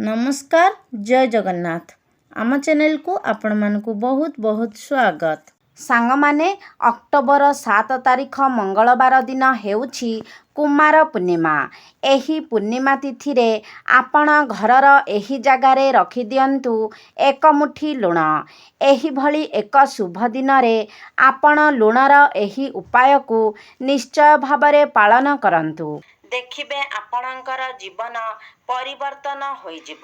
नमस्कार जय जगन्नाथ आम चैनल को आपण मानकु बहुत बहुत स्वागत। सांग माने अक्टोबर 7 तारिख मंगलवार दिन हेउछि कुमार पूर्णिमा। एही पूर्णिमा तिथि रे आपण घरर एही जगारे रखि दियंतु एक मुठी लुण। एही भली एक शुभ दिन रे आपण लुणर एही उपाय को निश्चय भावरे पालन करंतु। देखिबे आपणकर जीवन परिवर्तन होइजिब।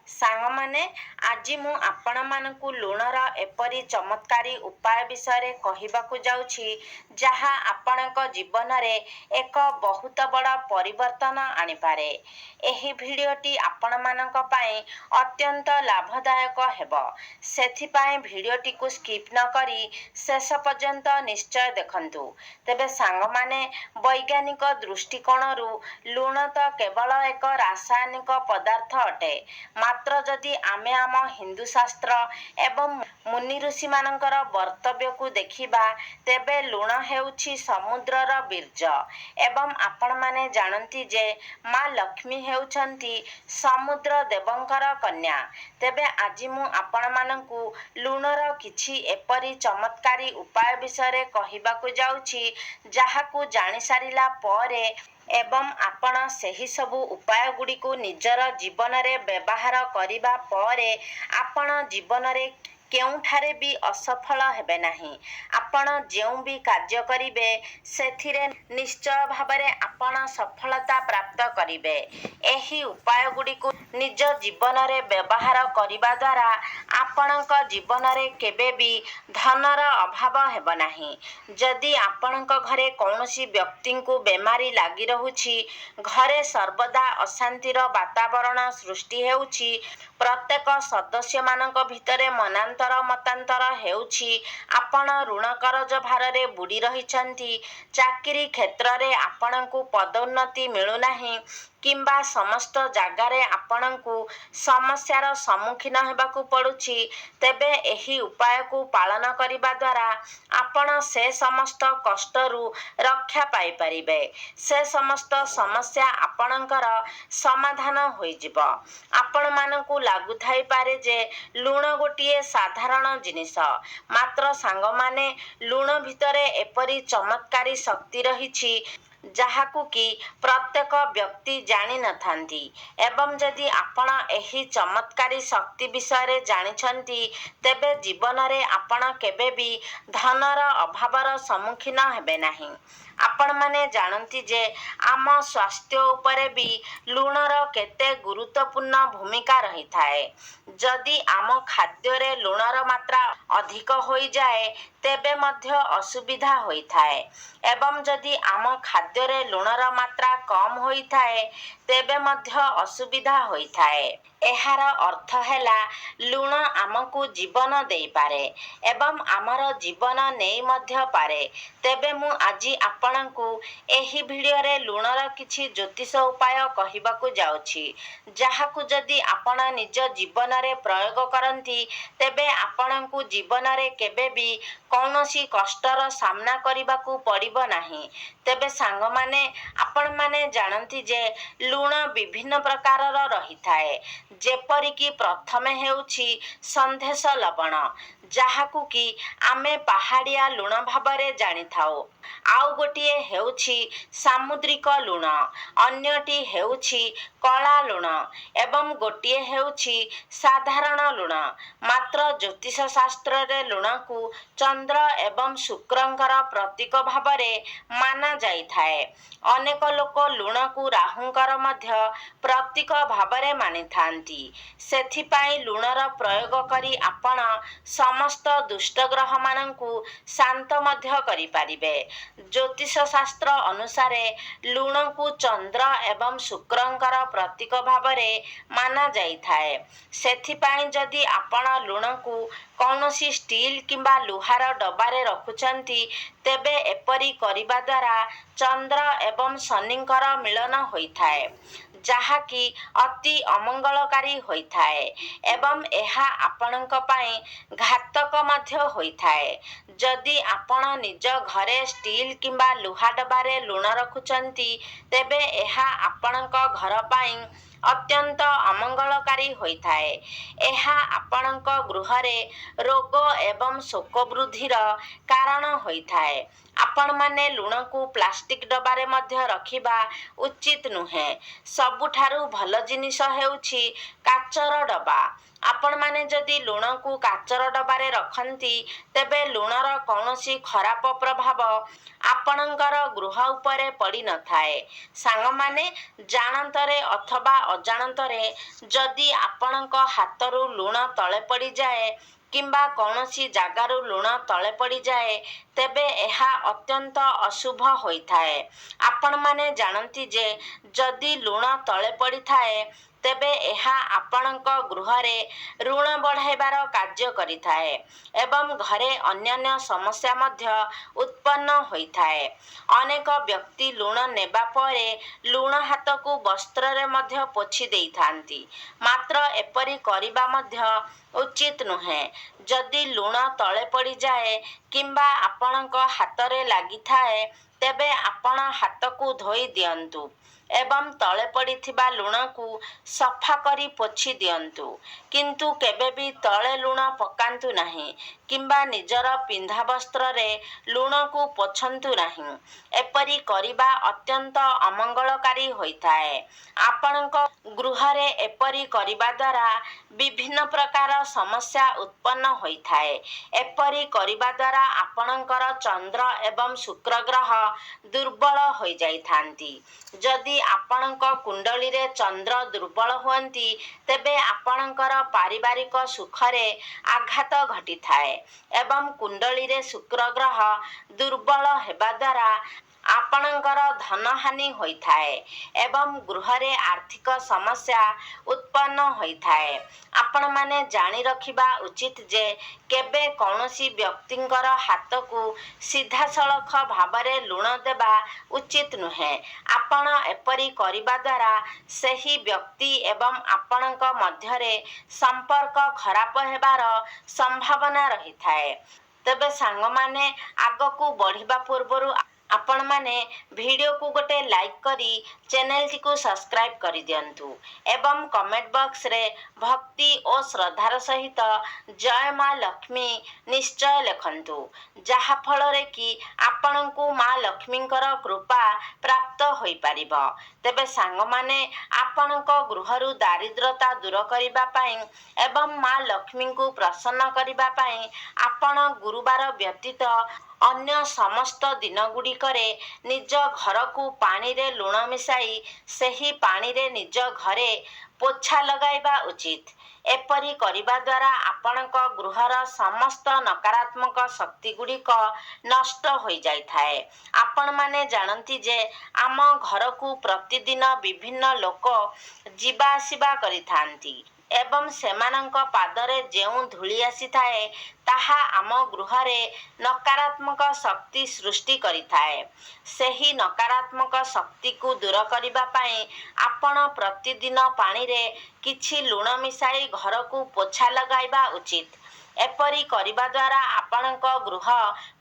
सांग माने आज मु आपण मानकु लुणर एपरी चमत्कारी उपाय विषय कहिबाकु जाउछि जहा आपणक जीवन रे एक बहुत बड़ परिवर्तन आनि पारे। एही भिडियोटी आपण मानक पई अत्यंत लाभदायक हेबो। सेथि पई भिडियोटी को स्किप न करी शेष पर्यंत निश्चय देखंतु। तेबे सांग माने वैज्ञानिक दृष्टिकोणरू लुण तो केवल एक रासायनिक पदार्थ अटे। मात्र जदि आमे आम हिंदू शास्त्र एवं मुनि ऋषि मानकर वर्तव्य को देखिबा तेबे लुण हेउछि समुद्रर बीर्ज एवं आपण माने जानती जे माँ लक्ष्मी हेउछंती समुद्र देवंकर कन्या। तेबे आज मु आपण मानकु लुणर किछि एपरी चमत्कारी उपाय विषय कहिबाकु जाउछि जहाकु जानि सारिला परे एवं आपण सही सबु उपाय गुडी को निजर जीवन रे व्यवहार करिबा परे आपण जीवन रे केउठारे भी असफल हेबे नाही। आपण जेउ भी कार्य करिबे सेथिरे निश्चय भावरे आपण सफलता प्राप्त करिबे। एही उपाय गुडी को निज जीवन रे व्यवहार करिबा द्वारा आपणक जीवन रे केबे भी धनर अभाव हेब नाही। जदि आपणक घरे कौनसी व्यक्ति को बेमारी लागी रहुछि, घरे सर्वदा अशांतिर वातावरण सृष्टि हेउछि, प्रत्येक सदस्य मानक भितरे मनांतर मतांतर हेउछि, आपण ऋण करज भारे बुड़ी रहिछंती, चाकरी क्षेत्र रे आपणकु पदोन्नति मिलु नाही किंबा समस्त जगारे आपणकु समस्यार सम्मुखीन हेबाकु पड़ुछि, तेबे एही उपाय को पालन करिबा द्वारा आपण से समस्त कष्टरू रक्षा पाई परिबे। से समस्त समस्या आपणकर समाधान होइजिब। आपण मानकु लागु थाई पारे जे लुण गोटिए साधारण जिनिस, मात्र सांग माने लुण भितरे एपरी चमत्कारी शक्ति रहिछि जहाकु कि प्रत्येक व्यक्ति जानि नथांती। एवं जदि आपण एही चमत्कारी शक्ति विषय जानिछंती तेबे जीवन रे आपण केबे भी धनर अभावर सम्मुखीन हेबे नाही। आपण माने जानती जे आम स्वास्थ्य उपरे भी लुणर केते गुरुत्वपूर्ण भूमिका रही थाए। जदि आम खाद्य रे लुणर मात्रा अधिक होई जाए तेबे मध्य असुविधा होई थाए एवं जदि आम खाद्य रे लुणर मात्रा कम होई थाए तेबे मध्य असुविधा होई थाए। एहार अर्थ हैला लुण आमको जीवन देई पारे एवं आमर जीवन नेई मध्य पारे। तेबे मु आजी आपणकु एही भिडियो रे लुणर किछि ज्योतिष उपाय कहिबाकु जाउछि जहाकु जदि आपण निज जीवन रे प्रयोग करंती तेबे आपणकु जीवन रे केबे भी कौनसी कष्टर सामना करिबाकु पड़िबो नाही। तेबे सांग माने आपण माने जानती जे लुण विभिन्न प्रकारर रही थाए, जेपरि कि प्रथमे हेउछि संदेश लवण जहाकु कि आमे पहाड़िया लुण भावरे जानि थाओ। आउ गोटिए हेउछि सामुद्रिक लुण, अन्यटी हेउछि कला लुण एवं गोटिए हेउछि साधारण लुण। मात्र ज्योतिष शास्त्र रे लुण को चंद्र एवं शुक्रंकर प्रतीक भावरे माना जाई थाए। अनेक लोक लुण को राहुंकर मध्य प्रतीक भावरे मानि थांती। सेथिपाई लुणर प्रयोग करी आपण समस्त दुष्ट ग्रह मानंकु शांत मध्य करि पारिबे। ज्योतिष शास्त्र अनुसारे लुण को चंद्र एवं शुक्रंकर प्रतीक भावरे माना जाई थाए। सेथिपाई जदि आपण लुण को कौनसी स्टील किंबा लुहार डबारे रखुचंती तेबे एपरी करिबा द्वारा चंद्र एवं शनिंकर मिलन होइथाए जहाकि अति अमंगलकारी होइथाए एवं एहा आपणक पई घातक मध्य होइथाए। जदि आपण निज घरे स्टील किंबा लुहा डबारे लुण रखुचंती तेबे एहा आपणक घर पई ଅତ୍ୟନ୍ତ ଅମଙ୍ଗଳକାରୀ ହୋଇଥାଏ। ଏହା ଆପଣଙ୍କ ଗୃହରେ ରୋଗ ଏବଂ ଶୋକ ବୃଦ୍ଧିର କାରଣ ହୋଇଥାଏ। ଆପଣମାନେ ଲୁଣକୁ ପ୍ଲାଷ୍ଟିକ୍ ଡବାରେ ମଧ୍ୟ ରଖିବା ଉଚିତ ନୁହେଁ। ସବୁଠାରୁ ଭଲ ଜିନିଷ ହେଉଛି କାଚର ଡବା। ଆପଣମାନେ ଯଦି ଲୁଣକୁ କାଚର ଡବାରେ ରଖନ୍ତି, ତେବେ ଲୁଣର କୌଣସି ଖରାପ ପ୍ରଭାବ ଆପଣଙ୍କର ଗୃହ ଉପରେ ପଡ଼ିନଥାଏ। ସାଙ୍ଗମାନେ, ଜାଣନ୍ତରେ ଅଥବା ଅଜାଣତରେ ଯଦି ଆପଣଙ୍କ ହାତରୁ ଲୁଣ ତଳେ ପଡ଼ିଯାଏ କିମ୍ବା କୌଣସି ଜାଗାରୁ ଲୁଣ ତଳେ ପଡ଼ିଯାଏ, ତେବେ ଏହା ଅତ୍ୟନ୍ତ ଅଶୁଭ ହୋଇଥାଏ। ଆପଣମାନେ ଜାଣନ୍ତି ଯେ ଯଦି ଲୁଣ ତଳେ ପଡ଼ିଥାଏ, ତେବେ ଏହା ଆପଣଙ୍କ ଗୃହରେ ଋଣ ବଢ଼ାଇବାର କାର୍ଯ୍ୟ କରିଥାଏ ଏବଂ ଘରେ ଅନ୍ୟାନ୍ୟ ସମସ୍ୟା ମଧ୍ୟ ଉତ୍ପନ୍ନ ହୋଇଥାଏ। ଅନେକ ବ୍ୟକ୍ତି ଲୁଣ ନେବା ପରେ ଲୁଣ ହାତକୁ ବସ୍ତ୍ରରେ ମଧ୍ୟ ପୋଛି ଦେଇଥାନ୍ତି। ମାତ୍ର ଏପରି କରିବା ମଧ୍ୟ ଉଚିତ ନୁହେଁ। ଯଦି ଲୁଣ ତଳେ ପଡ଼ିଯାଏ କିମ୍ବା ଆପଣଙ୍କ ହାତରେ ଲାଗିଥାଏ, ତେବେ ଆପଣ ହାତକୁ ଧୋଇ ଦିଅନ୍ତୁ ଏବଂ ତଳେ ପଡ଼ିଥିବା ଲୁଣକୁ ସଫା କରି ପୋଛି ଦିଅନ୍ତୁ। କିନ୍ତୁ କେବେ ବି ତଳେ ଲୁଣ ପକାନ୍ତୁ ନାହିଁ କିମ୍ବା ନିଜର ପିନ୍ଧା ବସ୍ତ୍ରରେ ଲୁଣକୁ ପୋଛନ୍ତୁ ନାହିଁ। ଏପରି କରିବା ଅତ୍ୟନ୍ତ ଅମଙ୍ଗଳକାରୀ ହୋଇଥାଏ। ଆପଣଙ୍କ ଗୃହରେ ଏପରି କରିବା ଦ୍ୱାରା ବିଭିନ୍ନ ପ୍ରକାର ସମସ୍ୟା ଉତ୍ପନ୍ନ ହୋଇଥାଏ। ଏପରି କରିବା ଦ୍ୱାରା ଆପଣଙ୍କର ଚନ୍ଦ୍ର ଏବଂ ଶୁକ୍ର ଗ୍ରହ ଦୁର୍ବଳ ହୋଇଯାଇଥାନ୍ତି। ଯଦି ଆପଣଙ୍କ କୁଣ୍ଡଳୀରେ ଚନ୍ଦ୍ର ଦୁର୍ବଳ ହୁଅନ୍ତି, ତେବେ ଆପଣଙ୍କର ପାରିବାରିକ ସୁଖରେ ଆଘାତ ଘଟିଥାଏ ଏବଂ କୁଣ୍ଡଳୀରେ ଶୁକ୍ର ଗ୍ରହ ଦୁର୍ବଳ ହେବା ଦ୍ୱାରା ଆପଣଙ୍କର ଧନହାନି ହୋଇଥାଏ ଏବଂ ଗୃହରେ ଆର୍ଥିକ ସମସ୍ୟା ଉତ୍ପନ୍ନ ହୋଇଥାଏ। ଆପଣମାନେ ଜାଣି ରଖିବା ଉଚିତ ଯେ କେବେ କୌଣସି ବ୍ୟକ୍ତିଙ୍କର ହାତକୁ ସିଧାସଳଖ ଭାବରେ ଲୁଣ ଦେବା ଉଚିତ ନୁହେଁ। ଆପଣ ଏପରି କରିବା ଦ୍ୱାରା ସେହି ବ୍ୟକ୍ତି ଏବଂ ଆପଣଙ୍କ ମଧ୍ୟରେ ସମ୍ପର୍କ ଖରାପ ହେବାର ସମ୍ଭାବନା ରହିଥାଏ। ତେବେ ସାଙ୍ଗମାନେ, ଆଗକୁ ବଢ଼ିବା ପୂର୍ବରୁ ଆପଣମାନେ ଭିଡ଼ିଓକୁ ଗୋଟେ ଲାଇକ୍ କରି ଚ୍ୟାନେଲଟିକୁ ସବସ୍କ୍ରାଇବ୍ କରିଦିଅନ୍ତୁ ଏବଂ କମେଣ୍ଟ ବକ୍ସରେ ଭକ୍ତି ଓ ଶ୍ରଦ୍ଧାର ସହିତ ଜୟ ମା ଲକ୍ଷ୍ମୀ ନିଶ୍ଚୟ ଲେଖନ୍ତୁ, ଯାହାଫଳରେ କି ଆପଣଙ୍କୁ ମା ଲକ୍ଷ୍ମୀଙ୍କର କୃପା ପ୍ରାପ୍ତ ହୋଇପାରିବ। ତେବେ ସାଙ୍ଗମାନେ, ଆପଣଙ୍କ ଗୃହରୁ ଦାରିଦ୍ରତା ଦୂର କରିବା ପାଇଁ ଏବଂ ମା ଲକ୍ଷ୍ମୀଙ୍କୁ ପ୍ରସନ୍ନ କରିବା ପାଇଁ ଆପଣ ଗୁରୁବାର ବ୍ୟତୀତ ଅନ୍ୟ ସମସ୍ତ ଦିନଗୁଡ଼ିକରେ ନିଜ ଘରକୁ ପାଣିରେ ଲୁଣ ମିଶାଇ ସେହି ପାଣିରେ ନିଜ ଘରେ ପୋଛା ଲଗାଇବା ଉଚିତ। ଏପରି କରିବା ଦ୍ୱାରା ଆପଣଙ୍କ ଗୃହର ସମସ୍ତ ନକାରାତ୍ମକ ଶକ୍ତିଗୁଡ଼ିକ ନଷ୍ଟ ହୋଇଯାଇଥାଏ। ଆପଣମାନେ ଜାଣନ୍ତି ଯେ ଆମ ଘରକୁ ପ୍ରତିଦିନ ବିଭିନ୍ନ ଲୋକ ଯିବା ଆସିବା କରିଥାନ୍ତି ଏବଂ ସେମାନଙ୍କ ପାଦରେ ଯେଉଁ ଧୂଳି ଆସିଥାଏ, ତାହା ଆମ ଗୃହରେ ନକାରାତ୍ମକ ଶକ୍ତି ସୃଷ୍ଟି କରିଥାଏ। ସେହି ନକାରାତ୍ମକ ଶକ୍ତିକୁ ଦୂର କରିବା ପାଇଁ ଆପଣ ପ୍ରତିଦିନ ପାଣିରେ କିଛି ଲୁଣ ମିଶାଇ ଘରକୁ ପୋଛା ଲଗାଇବା ଉଚିତ। ଏପରି କରିବା ଦ୍ୱାରା ଆପଣଙ୍କ ଗୃହ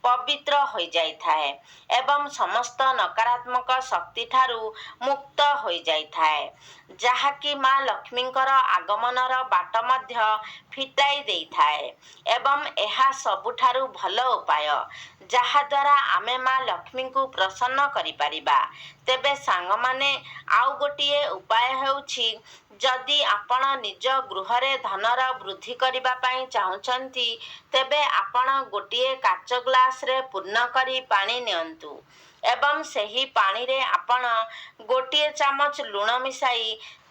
ପବିତ୍ର ହୋଇଯାଇଥାଏ ଏବଂ ସମସ୍ତ ନକାରାତ୍ମକ ଶକ୍ତିଠାରୁ ମୁକ୍ତ ହୋଇଯାଇଥାଏ, ଯାହାକି ମା ଲକ୍ଷ୍ମୀଙ୍କର ଆଗମନର ବାଟ ମଧ୍ୟ ଫିଟାଇ ଦେଇଥାଏ ଏବଂ ଏହା ସବୁଠାରୁ ଭଲ ଉପାୟ, ଯାହାଦ୍ୱାରା ଆମେ ମା ଲକ୍ଷ୍ମୀଙ୍କୁ ପ୍ରସନ୍ନ କରିପାରିବା। ତେବେ ସାଙ୍ଗମାନେ, ଆଉ ଗୋଟିଏ ଉପାୟ ହେଉଛି, ଯଦି ଆପଣ ନିଜ ଗୃହରେ ଧନର ବୃଦ୍ଧି କରିବା ପାଇଁ ଚାହୁଁଛନ୍ତି, ତେବେ ଆପଣ ଗୋଟିଏ କାଚ ଗ୍ଲାସରେ ପୂର୍ଣ୍ଣ କରି ପାଣି ନିଅନ୍ତୁ ଏବଂ ସେହି ପାଣିରେ ଆପଣ ଗୋଟିଏ ଚାମଚ ଲୁଣ ମିଶାଇ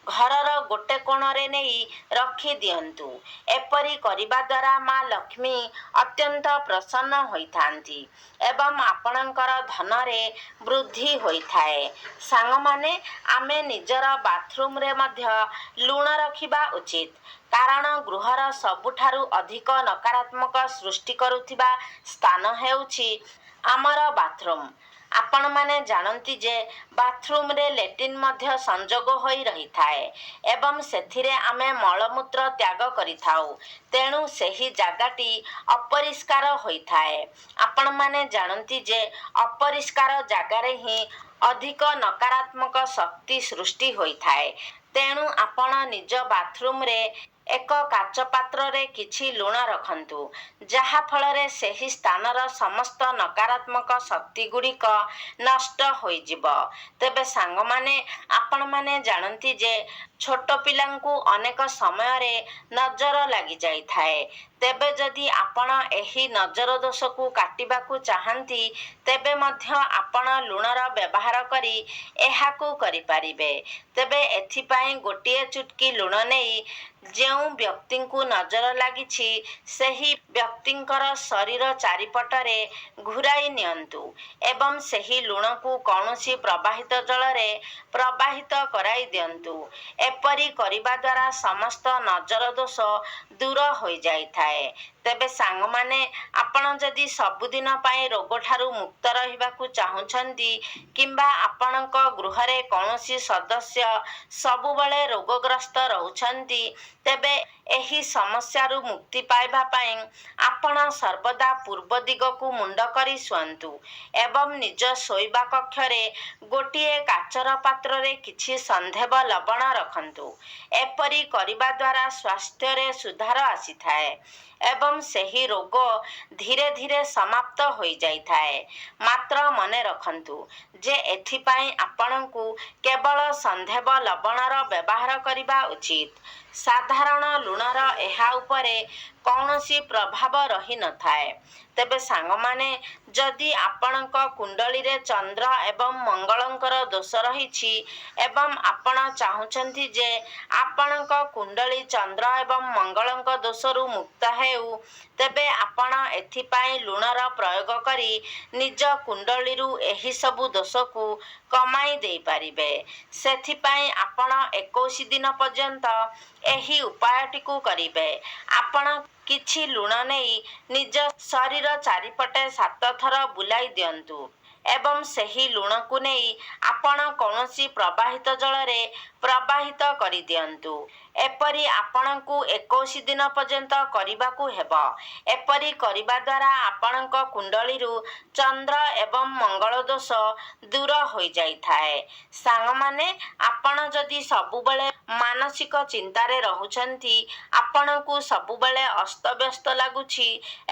ଘରର ଗୋଟେ କୋଣରେ ନେଇ ରଖିଦିଅନ୍ତୁ। ଏପରି କରିବା ଦ୍ୱାରା ମା ଲକ୍ଷ୍ମୀ ଅତ୍ୟନ୍ତ ପ୍ରସନ୍ନ ହୋଇଥାନ୍ତି ଏବଂ ଆପଣଙ୍କର ଧନରେ ବୃଦ୍ଧି ହୋଇଥାଏ। ସାଙ୍ଗମାନେ, ଆମେ ନିଜର ବାଥରୁମରେ ମଧ୍ୟ ଲୁଣ ରଖିବା ଉଚିତ, କାରଣ ଗୃହର ସବୁଠାରୁ ଅଧିକ ନକାରାତ୍ମକ ସୃଷ୍ଟି କରୁଥିବା ସ୍ଥାନ ହେଉଛି ଆମର ବାଥରୁମ୍। ଆପଣମାନେ ଜାଣନ୍ତି ଯେ ବାଥରୁମରେ ଲେଟ୍ରିନ୍ ମଧ୍ୟ ସଂଯୋଗ ହୋଇ ରହିଥାଏ ଏବଂ ସେଥିରେ ଆମେ ମଳମୂତ୍ର ତ୍ୟାଗ କରିଥାଉ, ତେଣୁ ସେହି ଜାଗାଟି ଅପରିଷ୍କାର ହୋଇଥାଏ। ଆପଣମାନେ ଜାଣନ୍ତି ଯେ ଅପରିଷ୍କାର ଜାଗାରେ ହିଁ ଅଧିକ ନକାରାତ୍ମକ ଶକ୍ତି ସୃଷ୍ଟି ହୋଇଥାଏ। ତେଣୁ ଆପଣ ନିଜ ବାଥରୁମରେ ଏକ କାଚ ପାତ୍ରରେ କିଛି ଲୁଣ ରଖନ୍ତୁ, ଯାହା ଫଳରେ ସେହି ସ୍ଥାନର ସମସ୍ତ ନକାରାତ୍ମକ ଶକ୍ତିଗୁଡ଼ିକ ନଷ୍ଟ ହୋଇଯିବ। ତେବେ ସାଙ୍ଗମାନେ, ଆପଣମାନେ ଜାଣନ୍ତି ଯେ ଛୋଟ ପିଲାଙ୍କୁ ଅନେକ ସମୟରେ ନଜର ଲାଗିଯାଇଥାଏ। ତେବେ ଯଦି ଆପଣ ଏହି ନଜର ଦୋଷକୁ କାଟିବାକୁ ଚାହାନ୍ତି, ତେବେ ମଧ୍ୟ ଆପଣ ଲୁଣର ବ୍ୟବହାର କରି ଏହାକୁ କରିପାରିବେ। ତେବେ ଏଥିପାଇଁ ଗୋଟିଏ ଚୁଟକି ଲୁଣ ନେଇ ଯେଉଁ ବ୍ୟକ୍ତିଙ୍କୁ ନଜର ଲାଗିଛି ସେହି ବ୍ୟକ୍ତିଙ୍କର ଶରୀର ଚାରିପଟରେ ଘୂରାଇ ନିଅନ୍ତୁ ଏବଂ ସେହି ଲୁଣକୁ କୌଣସି ପ୍ରବାହିତ ଜଳରେ ପ୍ରବାହିତ କରାଇ ଦିଅନ୍ତୁ। ଏପରି କରିବା ଦ୍ୱାରା ସମସ୍ତ ନଜର ଦୋଷ ଦୂର ହୋଇଯାଇଥାଏ। ତେବେ ସାଙ୍ଗମାନେ, ଆପଣ ଯଦି ସବୁଦିନ ପାଇଁ ରୋଗଠାରୁ ମୁକ୍ତ ରହିବାକୁ ଚାହୁଁଛନ୍ତି କିମ୍ବା ଆପଣଙ୍କ ଗୃହରେ କୌଣସି ସଦସ୍ୟ ସବୁବେଳେ ରୋଗଗ୍ରସ୍ତ ରହୁଛନ୍ତି, ତେବେ ଏହି ସମସ୍ୟାରୁ ମୁକ୍ତି ପାଇବା ପାଇଁ ଆପଣ ସର୍ବଦା ପୂର୍ବ ଦିଗକୁ ମୁଣ୍ଡ କରି ଶୁଅନ୍ତୁ ଏବଂ ନିଜ ଶୋଇବା କକ୍ଷରେ ଗୋଟିଏ କାଚର ପାତ୍ରରେ କିଛି ସନ୍ଧେବ ଲବଣ ରଖନ୍ତୁ। ଏପରି କରିବା ଦ୍ୱାରା ସ୍ୱାସ୍ଥ୍ୟରେ ସୁଧାର ଆସିଥାଏ ଏବଂ ସେହି ରୋଗ ଧୀରେ ଧୀରେ ସମାପ୍ତ ହୋଇଯାଇଥାଏ। ମାତ୍ର ମନେ ରଖନ୍ତୁ ଯେ ଏଥିପାଇଁ ଆପଣଙ୍କୁ କେବଳ ସନ୍ଧେବ ଲବଣର ବ୍ୟବହାର କରିବା ଉଚିତ। ସାଧାରଣ ଲୁଣର ଏହା ଉପରେ କୌଣସି ପ୍ରଭାବ ରହିନଥାଏ। ତେବେ ସାଙ୍ଗମାନେ, ଯଦି ଆପଣଙ୍କ କୁଣ୍ଡଳୀରେ ଚନ୍ଦ୍ର ଏବଂ ମଙ୍ଗଳଙ୍କର ଦୋଷ ରହିଛି ଏବଂ ଆପଣ ଚାହୁଁଛନ୍ତି ଯେ ଆପଣଙ୍କ କୁଣ୍ଡଳୀ ଚନ୍ଦ୍ର ଏବଂ ମଙ୍ଗଳଙ୍କ ଦୋଷରୁ ମୁକ୍ତ ହେଉ, ତେବେ ଆପଣ ଏଥିପାଇଁ ଲୁଣର ପ୍ରୟୋଗ କରି ନିଜ କୁଣ୍ଡଳୀରୁ ଏହିସବୁ ଦୋଷକୁ କମାଇ ଦେଇପାରିବେ। ସେଥିପାଇଁ ଆପଣ 21 ଦିନ ପର୍ଯ୍ୟନ୍ତ ଏହି ଉପାୟଟିକୁ କରିବେ। ଆପଣ କିଛି ଲୁଣ ନେଇ ନିଜ ଶରୀର ଚାରିପଟେ 7 ଥର ବୁଲାଇ ଦିଅନ୍ତୁ ଏବଂ ସେହି ଲୁଣକୁ ନେଇ ଆପଣ କୌଣସି ପ୍ରବାହିତ ଜଳରେ ପ୍ରବାହିତ କରିଦିଅନ୍ତୁ। ଏପରି ଆପଣଙ୍କୁ 21 ଦିନ ପର୍ଯ୍ୟନ୍ତ କରିବାକୁ ହେବ। ଏପରି କରିବା ଦ୍ୱାରା ଆପଣଙ୍କ କୁଣ୍ଡଳୀରୁ ଚନ୍ଦ୍ର ଏବଂ ମଙ୍ଗଳ ଦୋଷ ଦୂର ହୋଇଯାଇଥାଏ। ସାଙ୍ଗମାନେ, ଆପଣ ଯଦି ସବୁବେଳେ ମାନସିକ ଚିନ୍ତାରେ ରହୁଛନ୍ତି, ଆପଣଙ୍କୁ ସବୁବେଳେ ଅସ୍ତବ୍ୟସ୍ତ ଲାଗୁଛି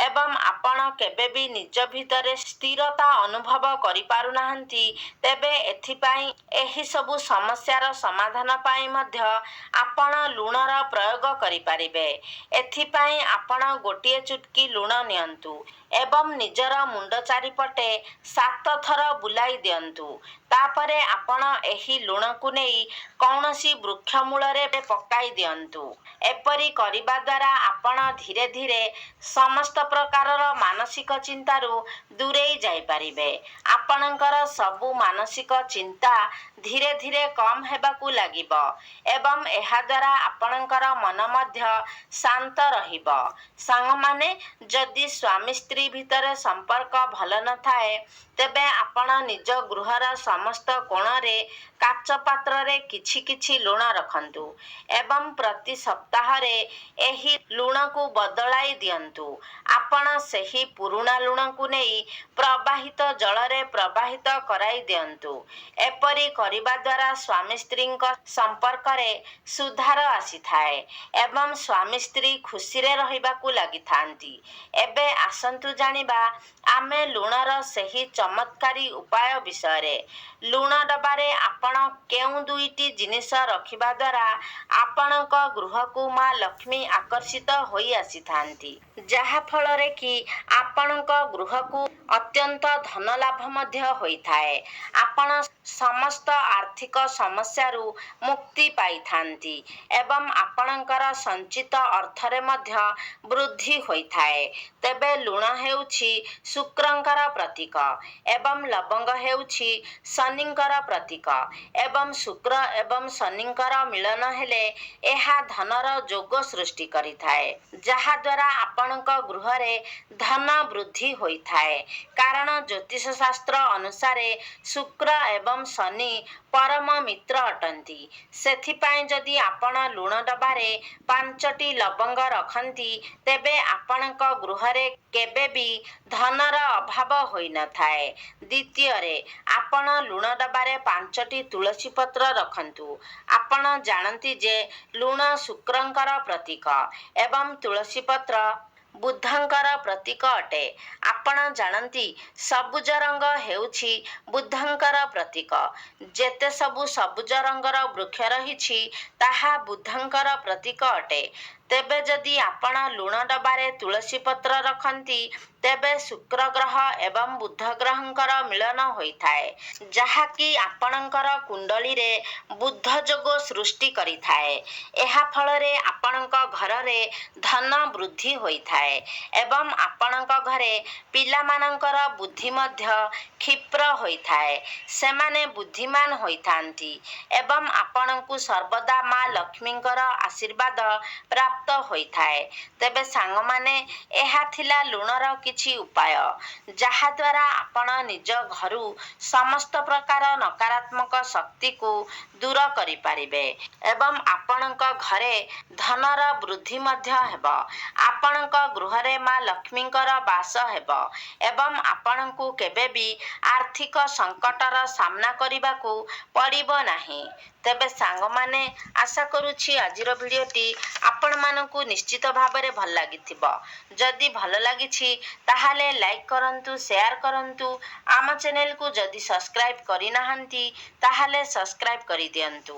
ଏବଂ ଆପଣ କେବେ ବି ନିଜ ଭିତରେ ସ୍ଥିରତା ଅନୁଭବ କରିପାରୁନାହାନ୍ତି, ତେବେ ଏଥିପାଇଁ ଏହିସବୁ ସମସ୍ୟାର ସମାଧାନ ପାଇଁ ମଧ୍ୟ ଆପଣ ଲୁଣର ପ୍ରୟୋଗ କରିପାରିବେ। ଏଥିପାଇଁ ଆପଣ ଗୋଟିଏ ଚୁଟକି ଲୁଣ ନିଅନ୍ତୁ ଏବଂ ନିଜର ମୁଣ୍ଡ ଚାରିପଟେ 7 ଥର ବୁଲାଇ ଦିଅନ୍ତୁ। ତାପରେ ଆପଣ ଏହି ଲୁଣକୁ ନେଇ କୌଣସି ବୃକ୍ଷ ମୂଳରେ ପକାଇ ଦିଅନ୍ତୁ। ଏପରି କରିବା ଦ୍ୱାରା ଆପଣ ଧୀରେ ଧୀରେ ସମସ୍ତ ପ୍ରକାରର ମାନସିକ ଚିନ୍ତାରୁ ଦୂରେଇ ଯାଇପାରିବେ। ଆପଣଙ୍କର ସବୁ ମାନସିକ ଚିନ୍ତା ଧୀରେ ଧୀରେ କମ୍ ହେବାକୁ ଲାଗିବ ଏବଂ ଏହାଦ୍ୱାରା ଆପଣଙ୍କର ମନ ମଧ୍ୟ ଶାନ୍ତ ରହିବ। ସାଙ୍ଗମାନେ, ଯଦି ସ୍ୱାମୀ ସ୍ତ୍ରୀ ଭିତରେ ସମ୍ପର୍କ ଭଲ ନଥାଏ, ତେବେ ଆପଣ ନିଜ ଗୃହର ସମସ୍ତ କୋଣରେ କାଚ ପାତ୍ରରେ କିଛି କିଛି ଲୁଣ ରଖନ୍ତୁ ଏବଂ ପ୍ରତି ସପ୍ତାହରେ ଏହି ଲୁଣକୁ ବଦଳାଇ ଦିଅନ୍ତୁ। ଆପଣ ସେହି ପୁରୁଣା ଲୁଣକୁ ନେଇ ପ୍ରବାହିତ ଜଳରେ ପ୍ରବାହିତ କରାଇ ଦିଅନ୍ତୁ। ଏପରି କରିବା ଦ୍ୱାରା ସ୍ୱାମୀ ସ୍ତ୍ରୀଙ୍କ ସମ୍ପର୍କରେ ସୁଧାର ଆସିଥାଏ ଏବଂ ସ୍ୱାମୀ ସ୍ତ୍ରୀ ଖୁସିରେ ରହିବାକୁ ଲାଗିଥାନ୍ତି। ଏବେ ଆସନ୍ତୁ ଜାଣିବା ଆମେ ଲୁଣର ସେହି ଚମତ୍କାରୀ ଉପାୟ ବିଷୟରେ। ଲୁଣ ଡବାରେ ଆପଣ କେଉଁ 2ଟି ଜିନିଷ ରଖିବା ଦ୍ୱାରା ଆପଣଙ୍କ ଗୃହକୁ ମା ଲକ୍ଷ୍ମୀ ଆକର୍ଷିତ ହୋଇ ଆସିଥାନ୍ତି, ଯାହା ଫଳରେ କି ଆପଣଙ୍କ ଗୃହକୁ ଅତ୍ୟନ୍ତ ଧନ ଲାଭ ମଧ୍ୟ ହୋଇଥାଏ। ଆପଣ ସମସ୍ତ ଆର୍ଥିକ ସମସ୍ୟାରୁ ମୁକ୍ତି ପାଇଥାନ୍ତି ଏବଂ ଆପଣଙ୍କର ସଞ୍ଚିତ ଅର୍ଥରେ ମଧ୍ୟ ବୃଦ୍ଧି ହୋଇଥାଏ। ତେବେ ଲୁଣ ହେଉଛି ଶୁକ୍ରଙ୍କର ପ୍ରତୀକ ଏବଂ ଲବଙ୍ଗ ହେଉଛି ଶନିଙ୍କର ପ୍ରତୀକ ଏବଂ ଶୁକ୍ର ଏବଂ ଶନିଙ୍କର ମିଳନ ହେଲେ ଏହା ଧନର ଯୋଗ ସୃଷ୍ଟି କରିଥାଏ, ଯାହାଦ୍ୱାରା ଆପଣଙ୍କ ଗୃହରେ ଧନ ବୃଦ୍ଧି ହୋଇଥାଏ। କାରଣ ଜ୍ୟୋତିଷ ଶାସ୍ତ୍ର ଅନୁସାରେ ଶୁକ୍ର ଏବଂ ଏବଂ ଶନି ପରମ ମିତ୍ର ଅଟନ୍ତି। ସେଥିପାଇଁ ଯଦି ଆପଣ ଲୁଣ ଡବାରେ 5ଟି ଲବଙ୍ଗ ରଖନ୍ତି ତେବେ ଆପଣଙ୍କ ଗୃହରେ କେବେ ବି ଧନର ଅଭାବ ହୋଇନଥାଏ। ଦ୍ୱିତୀୟରେ, ଆପଣ ଲୁଣ ଡବାରେ 5ଟି ତୁଳସୀ ପତ୍ର ରଖନ୍ତୁ। ଆପଣ ଜାଣନ୍ତି ଯେ ଲୁଣ ଶୁକ୍ରଙ୍କର ପ୍ରତୀକ ଏବଂ ତୁଳସୀ ପତ୍ର ବୁଧଙ୍କର ପ୍ରତୀକ ଅଟେ। ଆପଣ ଜାଣନ୍ତି ସବୁଜ ରଙ୍ଗ ହେଉଛି ବୁଧଙ୍କର ପ୍ରତୀକ। ଯେତେ ସବୁ ସବୁଜ ରଙ୍ଗର ବୃକ୍ଷ ରହିଛି ତାହା ବୁଧଙ୍କର ପ୍ରତୀକ ଅଟେ। ତେବେ ଯଦି ଆପଣ ଲୁଣ ଡବାରେ ତୁଳସୀ ପତ୍ର ରଖନ୍ତି ତେବେ ଶୁକ୍ର ଗ୍ରହ ଏବଂ ବୁଧ ଗ୍ରହଙ୍କର ମିଳନ ହୋଇଥାଏ, ଯାହାକି ଆପଣଙ୍କର କୁଣ୍ଡଳୀରେ ବୁଧ ଯୋଗ ସୃଷ୍ଟି କରିଥାଏ। ଏହା ଫଳରେ ଆପଣଙ୍କ ଘରରେ ଧନ ବୃଦ୍ଧି ହୋଇଥାଏ ଏବଂ ଆପଣଙ୍କ ଘରେ ପିଲାମାନଙ୍କର ବୁଦ୍ଧି ମଧ୍ୟ କ୍ଷିପ୍ର ହୋଇଥାଏ। ସେମାନେ ବୁଦ୍ଧିମାନ ହୋଇଥାନ୍ତି ଏବଂ ଆପଣଙ୍କୁ ସର୍ବଦା ମା ଲକ୍ଷ୍ମୀଙ୍କର ଆଶୀର୍ବାଦ ପ୍ରାପ୍ତ ହୋଇଥାଏ। ତେବେ ସାଙ୍ଗମାନେ, ଏହା ଥିଲା ଲୁଣର କିଛି ଉପାୟ, ଯାହାଦ୍ୱାରା ଆପଣ ନିଜ ଘରୁ ସମସ୍ତ ପ୍ରକାର ନକାରାତ୍ମକ ଶକ୍ତିକୁ ଦୂର କରିପାରିବେ ଏବଂ ଆପଣଙ୍କ ଘରେ ଧନର ବୃଦ୍ଧି ମଧ୍ୟ ହେବ। ଆପଣଙ୍କ ଗୃହରେ ମା ଲକ୍ଷ୍ମୀଙ୍କର ବାସ ହେବ ଏବଂ ଆପଣଙ୍କୁ କେବେ ବି ଆର୍ଥିକ ସଙ୍କଟର ସାମ୍ନା କରିବାକୁ ପଡ଼ିବ ନାହିଁ। ତେବେ ସାଙ୍ଗମାନେ, ଆଶା କରୁଛି ଆଜିର ଭିଡ଼ିଓଟି ଆପଣମାନଙ୍କୁ ନିଶ୍ଚିତ ଭାବରେ ଭଲ ଲାଗିଥିବ। ଯଦି ଭଲ ଲାଗିଛି ତାହେଲେ ଲାଇକ୍ କରନ୍ତୁ, ସେୟାର କରନ୍ତୁ। ଆମ ଚ୍ୟାନେଲକୁ ଯଦି ସବସ୍କ୍ରାଇବ୍ କରିନାହାନ୍ତି ତାହେଲେ ସବସ୍କ୍ରାଇବ୍ କରିଦିଅନ୍ତୁ।